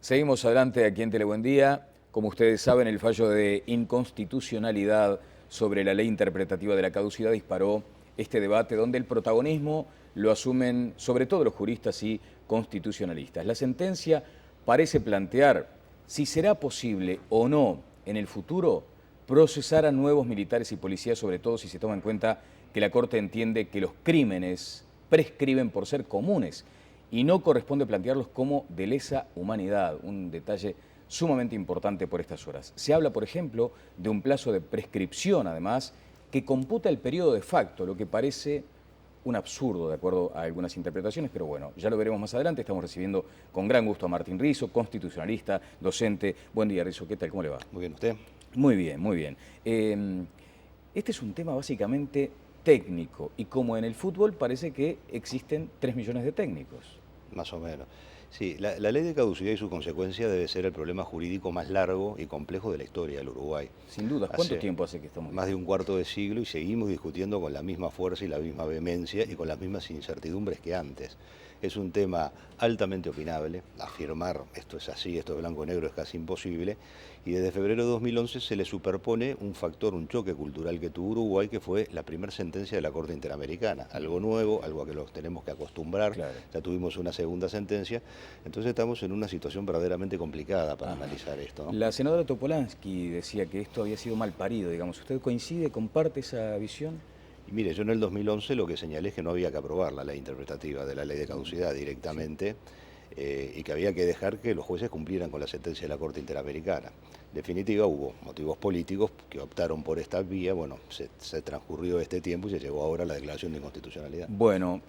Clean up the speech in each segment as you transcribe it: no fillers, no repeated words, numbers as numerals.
Seguimos adelante aquí en Telebuen Día. Como ustedes saben, el fallo de inconstitucionalidad sobre la ley interpretativa de la caducidad disparó este debate donde el protagonismo lo asumen sobre todo los juristas y constitucionalistas. La sentencia parece plantear si será posible o no en el futuro procesar a nuevos militares y policías, sobre todo si se toma en cuenta que la Corte entiende que los crímenes prescriben por ser comunes y no corresponde plantearlos como de lesa humanidad, un detalle sumamente importante por estas horas. Se habla, por ejemplo, de un plazo de prescripción, además, que computa el periodo de facto, lo que parece un absurdo de acuerdo a algunas interpretaciones, pero bueno, ya lo veremos más adelante. Estamos recibiendo con gran gusto a Martín Rizo, constitucionalista, docente. Buen día, Rizo, ¿qué tal? ¿Cómo le va? Muy bien, ¿usted? Muy bien, muy bien. Este es un tema básicamente técnico y como en el fútbol parece que existen 3 millones de técnicos. Más o menos. Sí, la ley de caducidad y su consecuencia debe ser el problema jurídico más largo y complejo de la historia del Uruguay. Sin dudas, ¿cuánto tiempo hace que estamos? Más de un cuarto de siglo y seguimos discutiendo con la misma fuerza y la misma vehemencia y con las mismas incertidumbres que antes. Es un tema altamente opinable, afirmar esto es así, esto es blanco o negro es casi imposible, y desde febrero de 2011 se le superpone un factor, un choque cultural que tuvo Uruguay, que fue la primera sentencia de la Corte Interamericana, algo nuevo, algo a que los tenemos que acostumbrar, claro. Ya tuvimos una segunda sentencia, entonces estamos en una situación verdaderamente complicada para analizar esto, ¿no? La senadora Topolansky decía que esto había sido mal parido, digamos, ¿usted coincide, comparte esa visión? Y mire, yo en el 2011 lo que señalé es que no había que aprobar la ley interpretativa de la ley de caducidad directamente, y que había que dejar que los jueces cumplieran con la sentencia de la Corte Interamericana. En definitiva, hubo motivos políticos que optaron por esta vía, bueno, se transcurrió este tiempo y se llegó ahora a la declaración de inconstitucionalidad. Bueno,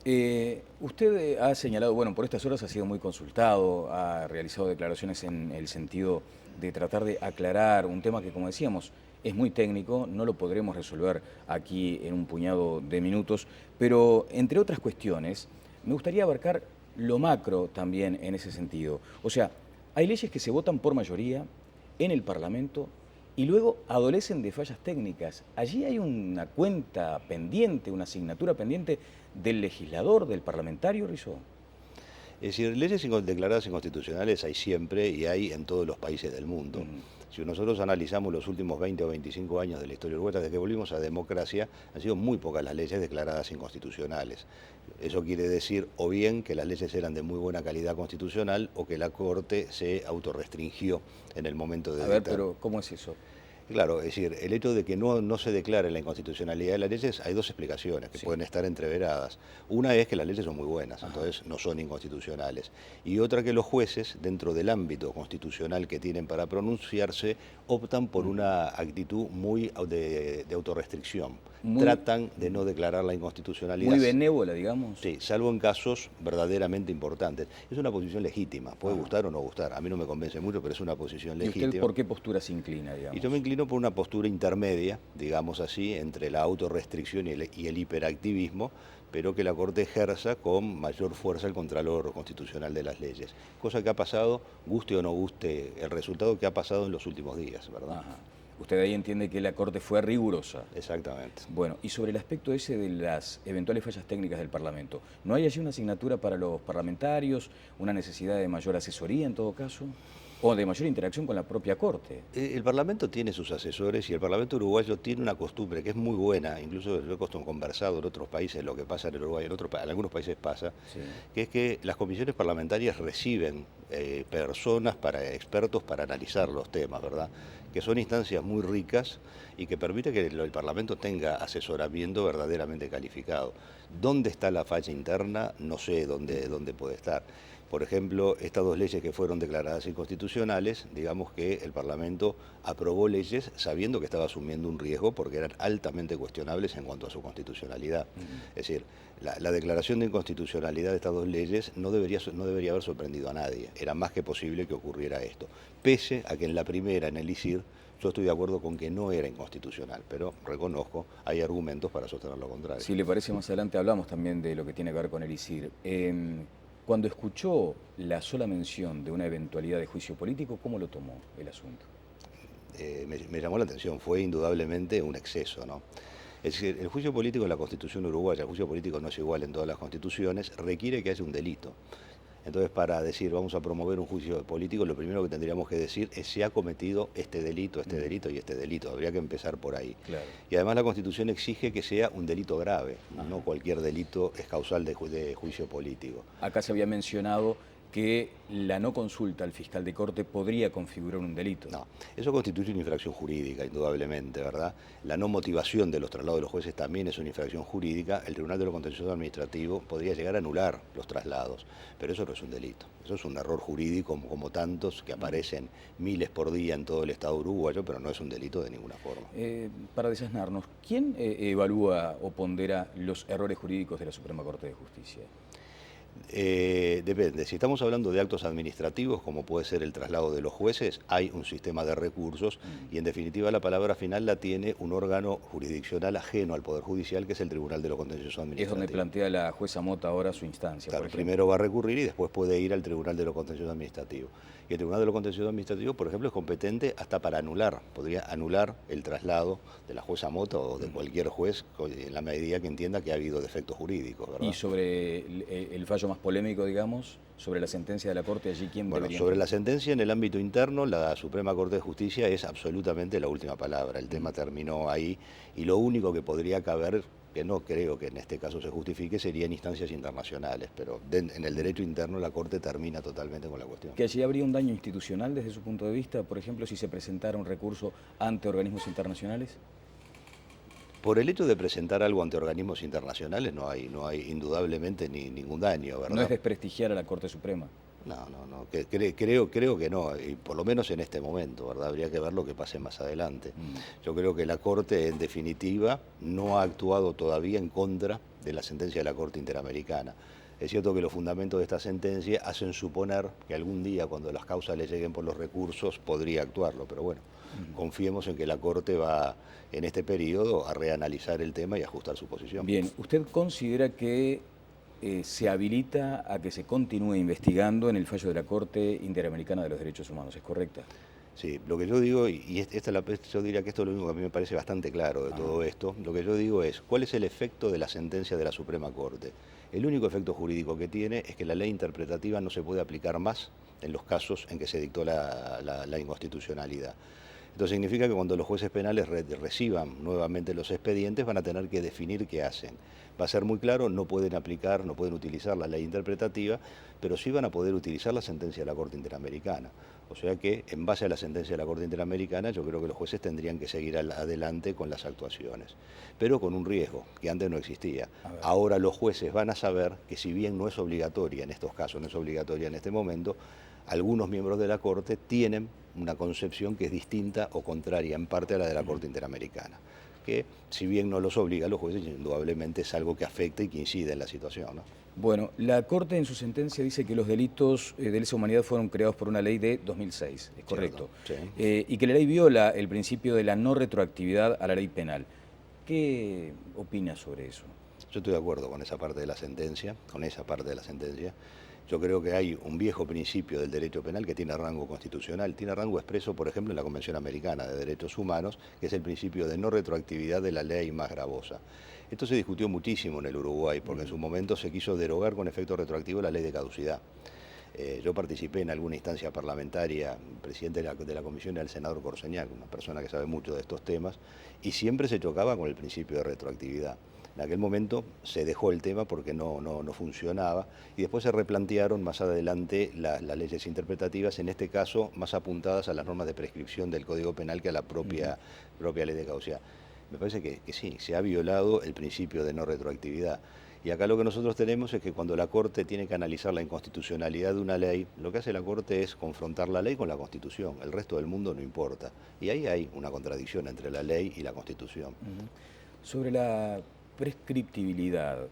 usted ha señalado, bueno, por estas horas ha sido muy consultado, ha realizado declaraciones en el sentido de tratar de aclarar un tema que, como decíamos, es muy técnico, no lo podremos resolver aquí en un puñado de minutos, pero entre otras cuestiones, me gustaría abarcar lo macro también en ese sentido. O sea, hay leyes que se votan por mayoría en el Parlamento y luego adolecen de fallas técnicas. Allí hay una cuenta pendiente, una asignatura pendiente del legislador, del parlamentario, Rizo. Es decir, leyes declaradas inconstitucionales hay siempre y hay en todos los países del mundo. Si nosotros analizamos los últimos 20 o 25 años de la historia uruguaya, desde que volvimos a democracia, han sido muy pocas las leyes declaradas inconstitucionales. Eso quiere decir o bien que las leyes eran de muy buena calidad constitucional o que la Corte se autorrestringió en el momento de... A ver, pero ¿cómo es eso? Claro, es decir, el hecho de que no se declare la inconstitucionalidad de las leyes, hay dos explicaciones que pueden estar entreveradas. Una es que las leyes son muy buenas, entonces no son inconstitucionales. Y otra que los jueces, dentro del ámbito constitucional que tienen para pronunciarse, optan por una actitud muy de autorrestricción. Tratan de no declarar la inconstitucionalidad. Muy benévola, digamos. Sí, salvo en casos verdaderamente importantes. Es una posición legítima, puede gustar o no gustar. A mí no me convence mucho, pero es una posición legítima. ¿Y usted por qué postura se inclina, digamos? Y yo me inclino por una postura intermedia, digamos así, entre la autorrestricción y el hiperactivismo, pero que la Corte ejerza con mayor fuerza el contralor constitucional de las leyes. Cosa que ha pasado, guste o no guste, el resultado que ha pasado en los últimos días, ¿verdad? Ajá. Usted ahí entiende que la Corte fue rigurosa. Exactamente. Bueno, y sobre el aspecto ese de las eventuales fallas técnicas del Parlamento, ¿no hay allí una asignatura para los parlamentarios, una necesidad de mayor asesoría en todo caso? ¿O de mayor interacción con la propia Corte? El Parlamento tiene sus asesores y el Parlamento uruguayo tiene una costumbre que es muy buena, incluso lo he conversado en otros países, lo que pasa en el Uruguay, en algunos países pasa, que es que las comisiones parlamentarias reciben personas, expertos para analizar los temas, ¿verdad? Que son instancias muy ricas y que permite que el Parlamento tenga asesoramiento verdaderamente calificado. ¿Dónde está la falla interna? No sé dónde puede estar. Por ejemplo, estas dos leyes que fueron declaradas inconstitucionales, digamos que el Parlamento aprobó leyes sabiendo que estaba asumiendo un riesgo porque eran altamente cuestionables en cuanto a su constitucionalidad. Es decir, la declaración de inconstitucionalidad de estas dos leyes no debería haber sorprendido a nadie. Era más que posible que ocurriera esto. Pese a que en la primera, en el ICIR, yo estoy de acuerdo con que no era inconstitucional, pero reconozco, hay argumentos para sostener lo contrario. Si le parece, más adelante hablamos también de lo que tiene que ver con el ICIR. Cuando escuchó la sola mención de una eventualidad de juicio político, ¿cómo lo tomó el asunto? Me llamó la atención, fue indudablemente un exceso, ¿no? Es decir, el juicio político en la Constitución uruguaya, el juicio político no es igual en todas las constituciones, requiere que haya un delito. Entonces, para decir vamos a promover un juicio político, lo primero que tendríamos que decir es si ha cometido este delito y este delito. Habría que empezar por ahí. Claro. Y además la Constitución exige que sea un delito grave. No cualquier delito es causal de juicio político. Acá se había mencionado que la no consulta al fiscal de corte podría configurar un delito. No, eso constituye una infracción jurídica, indudablemente, ¿verdad? La no motivación de los traslados de los jueces también es una infracción jurídica. El Tribunal de lo Contencioso Administrativo podría llegar a anular los traslados, pero eso no es un delito. Eso es un error jurídico como tantos que aparecen miles por día en todo el Estado uruguayo, pero no es un delito de ninguna forma. Para desasnarnos, ¿quién evalúa o pondera los errores jurídicos de la Suprema Corte de Justicia? Depende, si estamos hablando de actos administrativos, como puede ser el traslado de los jueces, hay un sistema de recursos y en definitiva la palabra final la tiene un órgano jurisdiccional ajeno al Poder Judicial, que es el Tribunal de lo Contencioso Administrativo. Es donde plantea la jueza Mota ahora su instancia. Claro, primero va a recurrir y después puede ir al Tribunal de lo Contencioso Administrativo. Y el Tribunal de lo Contencioso Administrativo, por ejemplo, es competente hasta para anular, podría anular el traslado de la jueza Mota o de cualquier juez en la medida que entienda que ha habido defectos jurídicos, ¿verdad? Y sobre el fallo más polémico, digamos, sobre la sentencia de la Corte, allí quién Bueno, debería... sobre la sentencia en el ámbito interno, la Suprema Corte de Justicia es absolutamente la última palabra. El tema terminó ahí y lo único que podría caber, que no creo que en este caso se justifique, serían instancias internacionales, pero en el derecho interno la Corte termina totalmente con la cuestión. ¿Que allí habría un daño institucional desde su punto de vista, por ejemplo, si se presentara un recurso ante organismos internacionales? Por el hecho de presentar algo ante organismos internacionales no hay indudablemente ningún daño, ¿verdad? No es desprestigiar a la Corte Suprema. No, creo que no, y por lo menos en este momento, ¿verdad? Habría que ver lo que pase más adelante. Yo creo que la Corte, en definitiva, no ha actuado todavía en contra de la sentencia de la Corte Interamericana. Es cierto que los fundamentos de esta sentencia hacen suponer que algún día, cuando las causas le lleguen por los recursos, podría actuarlo, pero bueno, confiemos en que la Corte va, en este periodo, a reanalizar el tema y ajustar su posición. Bien, ¿usted considera que se habilita a que se continúe investigando en el fallo de la Corte Interamericana de los Derechos Humanos? ¿Es correcta? Sí, lo que yo digo, yo diría que esto es lo único que a mí me parece bastante claro de todo esto, lo que yo digo es, ¿cuál es el efecto de la sentencia de la Suprema Corte? El único efecto jurídico que tiene es que la ley interpretativa no se puede aplicar más en los casos en que se dictó la inconstitucionalidad. Esto significa que cuando los jueces penales reciban nuevamente los expedientes van a tener que definir qué hacen. Va a ser muy claro, no pueden utilizar la ley interpretativa, pero sí van a poder utilizar la sentencia de la Corte Interamericana. O sea que, en base a la sentencia de la Corte Interamericana, yo creo que los jueces tendrían que seguir adelante con las actuaciones, pero con un riesgo que antes no existía. Ahora los jueces van a saber que, si bien no es obligatoria en estos casos, no es obligatoria en este momento, algunos miembros de la Corte tienen una concepción que es distinta o contraria en parte a la de la Corte Interamericana, que si bien no los obliga a los jueces, indudablemente es algo que afecta y que incide en la situación, ¿no? Bueno, la Corte en su sentencia dice que los delitos de lesa humanidad fueron creados por una ley de 2006, ¿es correcto? Cierto, sí. Y que la ley viola el principio de la no retroactividad a la ley penal. ¿Qué opina sobre eso? Yo estoy de acuerdo con esa parte de la sentencia, Yo creo que hay un viejo principio del derecho penal que tiene rango constitucional, tiene rango expreso, por ejemplo, en la Convención Americana de Derechos Humanos, que es el principio de no retroactividad de la ley más gravosa. Esto se discutió muchísimo en el Uruguay, porque en su momento se quiso derogar con efecto retroactivo la ley de caducidad. Yo participé en alguna instancia parlamentaria, el presidente de la comisión era el senador Corseñac, una persona que sabe mucho de estos temas, y siempre se chocaba con el principio de retroactividad. En aquel momento se dejó el tema porque no funcionaba y después se replantearon más adelante las leyes interpretativas, en este caso más apuntadas a las normas de prescripción del Código Penal que a la propia ley de caducidad. Me parece que sí, se ha violado el principio de no retroactividad. Y acá lo que nosotros tenemos es que cuando la Corte tiene que analizar la inconstitucionalidad de una ley, lo que hace la Corte es confrontar la ley con la Constitución, el resto del mundo no importa. Y ahí hay una contradicción entre la ley y la Constitución. Sobre la prescriptibilidad,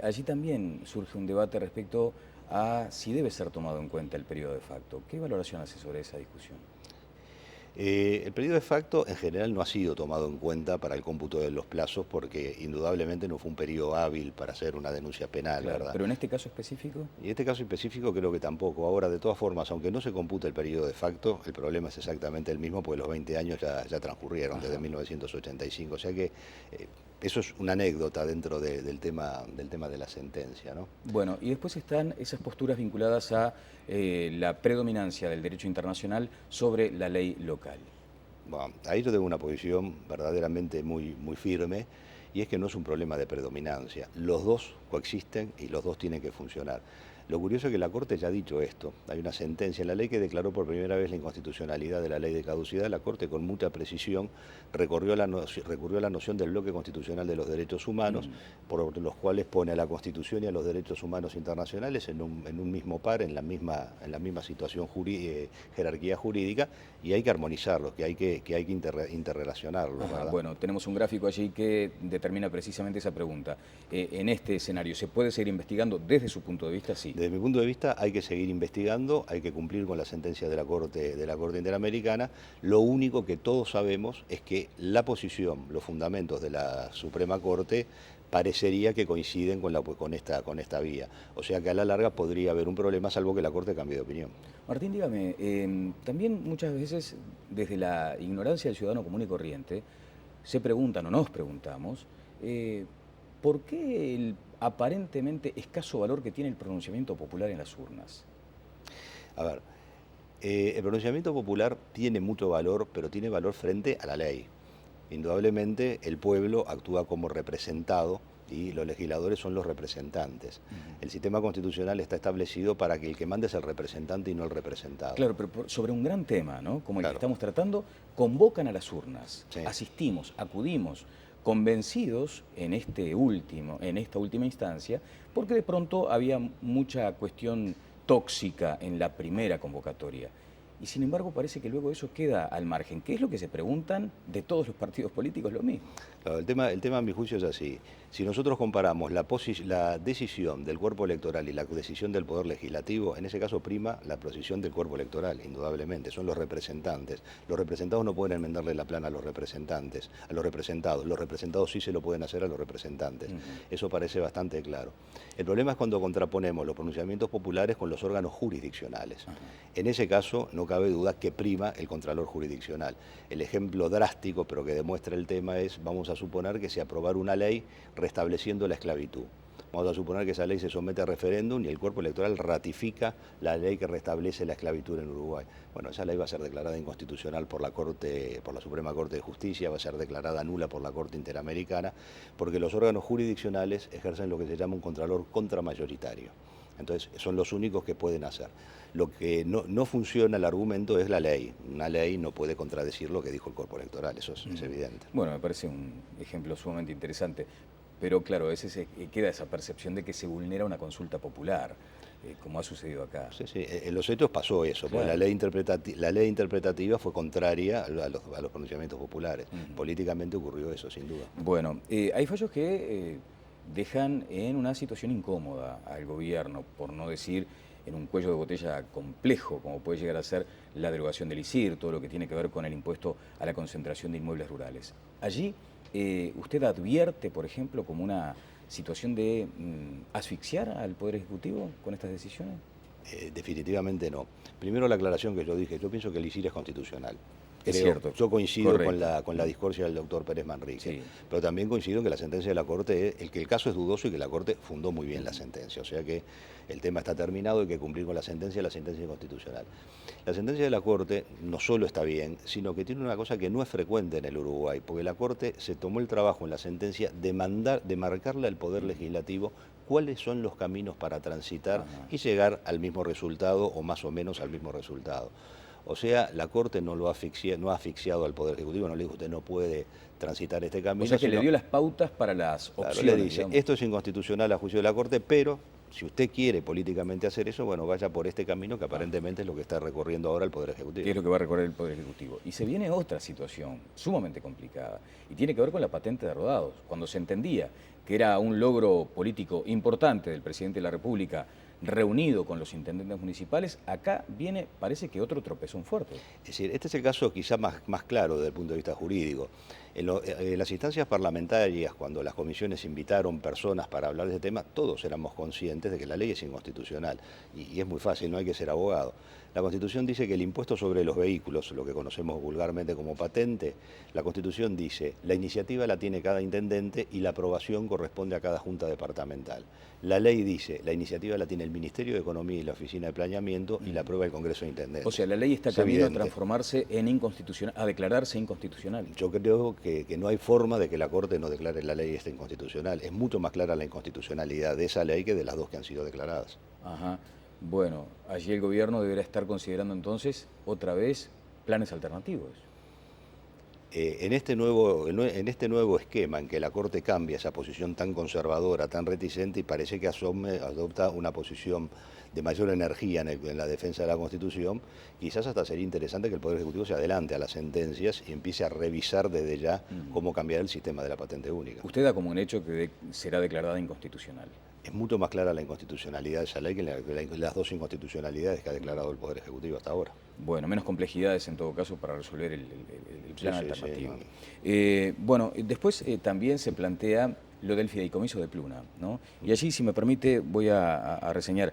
allí también surge un debate respecto a si debe ser tomado en cuenta el periodo de facto. ¿Qué valoración hace sobre esa discusión? El periodo de facto en general no ha sido tomado en cuenta para el cómputo de los plazos porque indudablemente no fue un periodo hábil para hacer una denuncia penal, Claro, ¿verdad? pero en este caso específico... Y en este caso específico creo que tampoco. Ahora, de todas formas, aunque no se computa el periodo de facto, el problema es exactamente el mismo porque los 20 años ya transcurrieron desde 1985. O sea que eso es una anécdota dentro del tema de la sentencia, ¿no? Bueno, y después están esas posturas vinculadas a la predominancia del derecho internacional sobre la ley local. Bueno, ahí yo tengo una posición verdaderamente muy firme, y es que no es un problema de predominancia. Los dos coexisten y los dos tienen que funcionar. Lo curioso es que la Corte ya ha dicho esto. Hay una sentencia en la ley que declaró por primera vez la inconstitucionalidad de la ley de caducidad. La Corte, con mucha precisión, recurrió a la noción del bloque constitucional de los derechos humanos, por los cuales pone a la Constitución y a los derechos humanos internacionales en un mismo par, en la misma situación jerarquía jurídica, y hay que armonizarlos, que hay que interrelacionarlos. Bueno, tenemos un gráfico allí que determina precisamente esa pregunta. En este escenario, ¿se puede seguir investigando desde su punto de vista? Sí. Desde mi punto de vista hay que seguir investigando, hay que cumplir con la sentencia de la Corte Interamericana. Lo único que todos sabemos es que la posición, los fundamentos de la Suprema Corte parecería que coinciden con esta vía. O sea que a la larga podría haber un problema, salvo que la Corte cambie de opinión. Martín, dígame, también muchas veces desde la ignorancia del ciudadano común y corriente se preguntan o nos preguntamos ¿por qué el aparentemente escaso valor que tiene el pronunciamiento popular en las urnas? A ver, el pronunciamiento popular tiene mucho valor, pero tiene valor frente a la ley. Indudablemente el pueblo actúa como representado y los legisladores son los representantes. El sistema constitucional está establecido para que el que mande es el representante y no el representado. Claro, pero sobre un gran tema, ¿no? Como el Claro. que estamos tratando, convocan a las urnas, Sí. asistimos, acudimos, convencidos en esta última instancia, porque de pronto había mucha cuestión tóxica en la primera convocatoria. Y sin embargo parece que luego eso queda al margen. ¿Qué es lo que se preguntan de todos los partidos políticos? Lo mismo. Claro, el tema a mi juicio es así. Si nosotros comparamos la decisión del cuerpo electoral y la decisión del Poder Legislativo, en ese caso prima la posición del cuerpo electoral, indudablemente, son los representantes. Los representados no pueden enmendarle la plana a los representantes, a los representados sí se lo pueden hacer a los representantes. Eso parece bastante claro. El problema es cuando contraponemos los pronunciamientos populares con los órganos jurisdiccionales. En ese caso no cabe duda que prima el contralor jurisdiccional. El ejemplo drástico, pero que demuestra el tema, es, vamos a suponer que se aprobara una ley restableciendo la esclavitud. Vamos a suponer que esa ley se somete a referéndum y el cuerpo electoral ratifica la ley que restablece la esclavitud en Uruguay. Bueno, esa ley va a ser declarada inconstitucional por la Suprema Corte de Justicia, va a ser declarada nula por la Corte Interamericana, porque los órganos jurisdiccionales ejercen lo que se llama un contralor contramayoritario. Entonces, son los únicos que pueden hacer. Lo que no funciona el argumento es la ley. Una ley no puede contradecir lo que dijo el cuerpo electoral, eso es evidente. Bueno, me parece un ejemplo sumamente interesante, pero claro, a veces queda esa percepción de que se vulnera una consulta popular, como ha sucedido acá. Sí, sí, en los hechos pasó eso, Claro. porque la ley interpretativa fue contraria a los pronunciamientos populares. Políticamente ocurrió eso, sin duda. Bueno, hay fallos que dejan en una situación incómoda al gobierno, por no decir en un cuello de botella complejo, como puede llegar a ser la derogación del ISIR, todo lo que tiene que ver con el impuesto a la concentración de inmuebles rurales. Allí, ¿usted advierte, por ejemplo, como una situación de asfixiar al Poder Ejecutivo con estas decisiones? Definitivamente no. Primero la aclaración que yo dije, yo pienso que el ISIR es constitucional. Es cierto. Yo coincido Correcto. con la discordia del doctor Pérez Manrique, Sí. pero también coincido en que la sentencia de la Corte, que el caso es dudoso y que la Corte fundó muy bien la sentencia, o sea que el tema está terminado, hay que cumplir con la sentencia es constitucional. La sentencia de la Corte no solo está bien, sino que tiene una cosa que no es frecuente en el Uruguay, porque la Corte se tomó el trabajo en la sentencia de marcarle al Poder Legislativo cuáles son los caminos para transitar y llegar al mismo resultado o más o menos al mismo resultado. O sea, la Corte no ha asfixiado al Poder Ejecutivo, no le dijo usted no puede transitar este camino. O sea que le dio las pautas para las Claro, opciones. le dice, esto es inconstitucional a juicio de la Corte, pero si usted quiere políticamente hacer eso, bueno, vaya por este camino que aparentemente es lo que está recorriendo ahora el Poder Ejecutivo. ¿Qué es lo que va a recorrer el Poder Ejecutivo? Y se viene otra situación sumamente complicada y tiene que ver con la patente de rodados. Cuando se entendía que era un logro político importante del presidente de la República reunido con los intendentes municipales, acá viene, parece que otro tropezón fuerte. Es decir, este es el caso quizá más claro desde el punto de vista jurídico. En las instancias parlamentarias, cuando las comisiones invitaron personas para hablar de ese tema, todos éramos conscientes de que la ley es inconstitucional. Y es muy fácil, no hay que ser abogado. La Constitución dice que el impuesto sobre los vehículos, lo que conocemos vulgarmente como patente, la Constitución dice, la iniciativa la tiene cada intendente y la aprobación corresponde a cada junta departamental. La ley dice, la iniciativa la tiene el Ministerio de Economía y la Oficina de Planeamiento y la aprueba el Congreso de Intendentes. O sea, la ley está camino a transformarse en inconstitucional, a declararse inconstitucional. Yo creo que no hay forma de que la Corte no declare la ley esta inconstitucional. Es mucho más clara la inconstitucionalidad de esa ley que de las dos que han sido declaradas. Ajá. Bueno, allí el gobierno deberá estar considerando entonces otra vez planes alternativos. En este nuevo esquema en que la Corte cambia esa posición tan conservadora, tan reticente y parece que adopta una posición de mayor energía en la defensa de la Constitución, quizás hasta sería interesante que el Poder Ejecutivo se adelante a las sentencias y empiece a revisar desde ya cómo cambiar el sistema de la patente única. Usted da como un hecho que será declarada inconstitucional. Es mucho más clara la inconstitucionalidad de esa ley que las dos inconstitucionalidades que ha declarado el Poder Ejecutivo hasta ahora. Bueno, menos complejidades en todo caso para resolver el plan alternativo. Sí. Bueno, después también se plantea lo del fideicomiso de Pluna, ¿no? Y allí, si me permite, voy a reseñar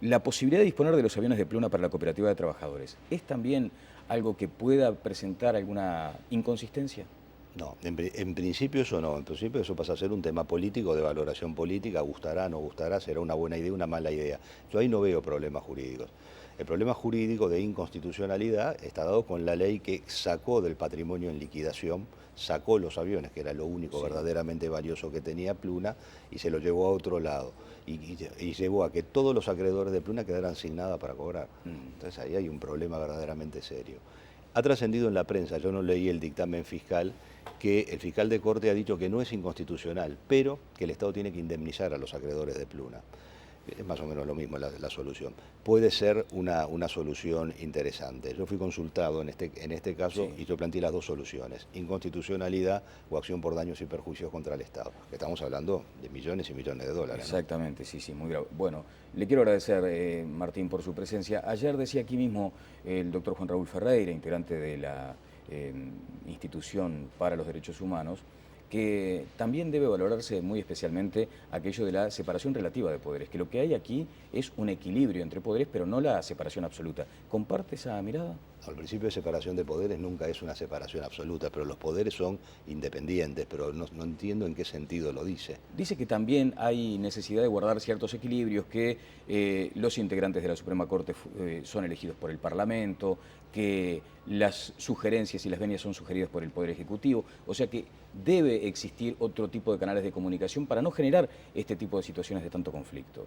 la posibilidad de disponer de los aviones de Pluna para la cooperativa de trabajadores. ¿Es también algo que pueda presentar alguna inconsistencia? No, en principio eso no, en principio eso pasa a ser un tema político, de valoración política, gustará, no gustará, será una buena idea, una mala idea. Yo ahí no veo problemas jurídicos. El problema jurídico de inconstitucionalidad está dado con la ley que sacó del patrimonio en liquidación, sacó los aviones, que era lo único verdaderamente valioso que tenía Pluna, y se lo llevó a otro lado. Y llevó a que todos los acreedores de Pluna quedaran sin nada para cobrar. Entonces ahí hay un problema verdaderamente serio. Ha trascendido en la prensa, yo no leí el dictamen fiscal, que el fiscal de Corte ha dicho que no es inconstitucional, pero que el Estado tiene que indemnizar a los acreedores de Pluna. Es más o menos lo mismo la solución. Puede ser una solución interesante. Yo fui consultado en este caso y yo planteé las dos soluciones, inconstitucionalidad o acción por daños y perjuicios contra el Estado. Estamos hablando de millones y millones de dólares. Exactamente, ¿no? Sí, muy grave. Bueno, le quiero agradecer, Martín, por su presencia. Ayer decía aquí mismo el doctor Juan Raúl Ferreira, integrante de la Institución para los Derechos Humanos, que también debe valorarse muy especialmente aquello de la separación relativa de poderes, que lo que hay aquí es un equilibrio entre poderes, pero no la separación absoluta. ¿Comparte esa mirada? Al principio de separación de poderes nunca es una separación absoluta, pero los poderes son independientes, pero no entiendo en qué sentido lo dice. Dice que también hay necesidad de guardar ciertos equilibrios, que los integrantes de la Suprema Corte son elegidos por el Parlamento, que las sugerencias y las venias son sugeridas por el Poder Ejecutivo, o sea que debe existir otro tipo de canales de comunicación para no generar este tipo de situaciones de tanto conflicto.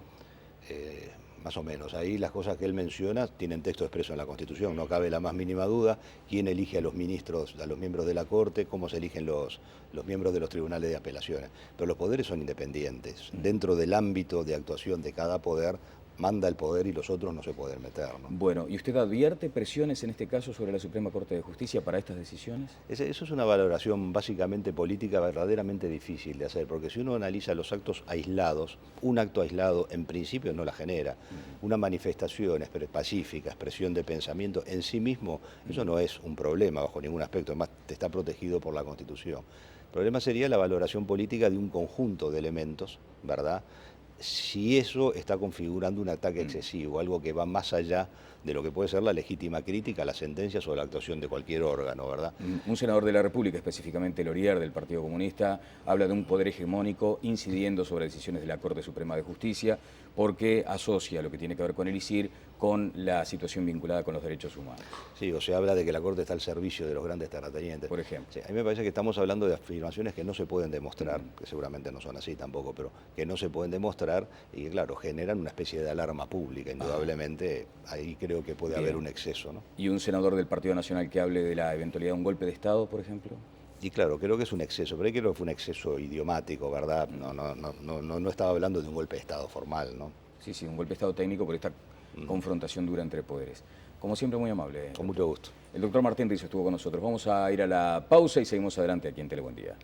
Más o menos, ahí las cosas que él menciona tienen texto expreso en la Constitución, no cabe la más mínima duda, quién elige a los ministros, a los miembros de la Corte, cómo se eligen los miembros de los tribunales de apelaciones, pero los poderes son independientes, dentro del ámbito de actuación de cada poder, manda el poder y los otros no se pueden meter, ¿no? Bueno, ¿y usted advierte presiones en este caso sobre la Suprema Corte de Justicia para estas decisiones? Eso es una valoración básicamente política verdaderamente difícil de hacer, porque si uno analiza los actos aislados, un acto aislado en principio no la genera. Una manifestación pacífica, expresión de pensamiento, en sí mismo, eso no es un problema bajo ningún aspecto, además está protegido por la Constitución. El problema sería la valoración política de un conjunto de elementos, ¿verdad? Si eso está configurando un ataque excesivo, algo que va más allá de lo que puede ser la legítima crítica a las sentencias o a la actuación de cualquier órgano, ¿verdad? Un senador de la República, específicamente Lorier, del Partido Comunista, habla de un poder hegemónico incidiendo sobre decisiones de la Corte Suprema de Justicia, porque asocia lo que tiene que ver con el ISIR con la situación vinculada con los derechos humanos. Sí, o se habla de que la Corte está al servicio de los grandes terratenientes. Por ejemplo. Sí, a mí me parece que estamos hablando de afirmaciones que no se pueden demostrar, que seguramente no son así tampoco, pero que no se pueden demostrar y que, claro, generan una especie de alarma pública, indudablemente. Ahí creo que puede haber un exceso, ¿no? ¿Y un senador del Partido Nacional que hable de la eventualidad de un golpe de Estado, por ejemplo? Y claro, creo que es un exceso, pero ahí creo que fue un exceso idiomático, ¿verdad? No estaba hablando de un golpe de Estado formal, ¿no? Sí, un golpe de Estado técnico por esta confrontación dura entre poderes. Como siempre, muy amable. Con mucho gusto. El doctor Martín Rizo estuvo con nosotros. Vamos a ir a la pausa y seguimos adelante aquí en Tele Buen Día.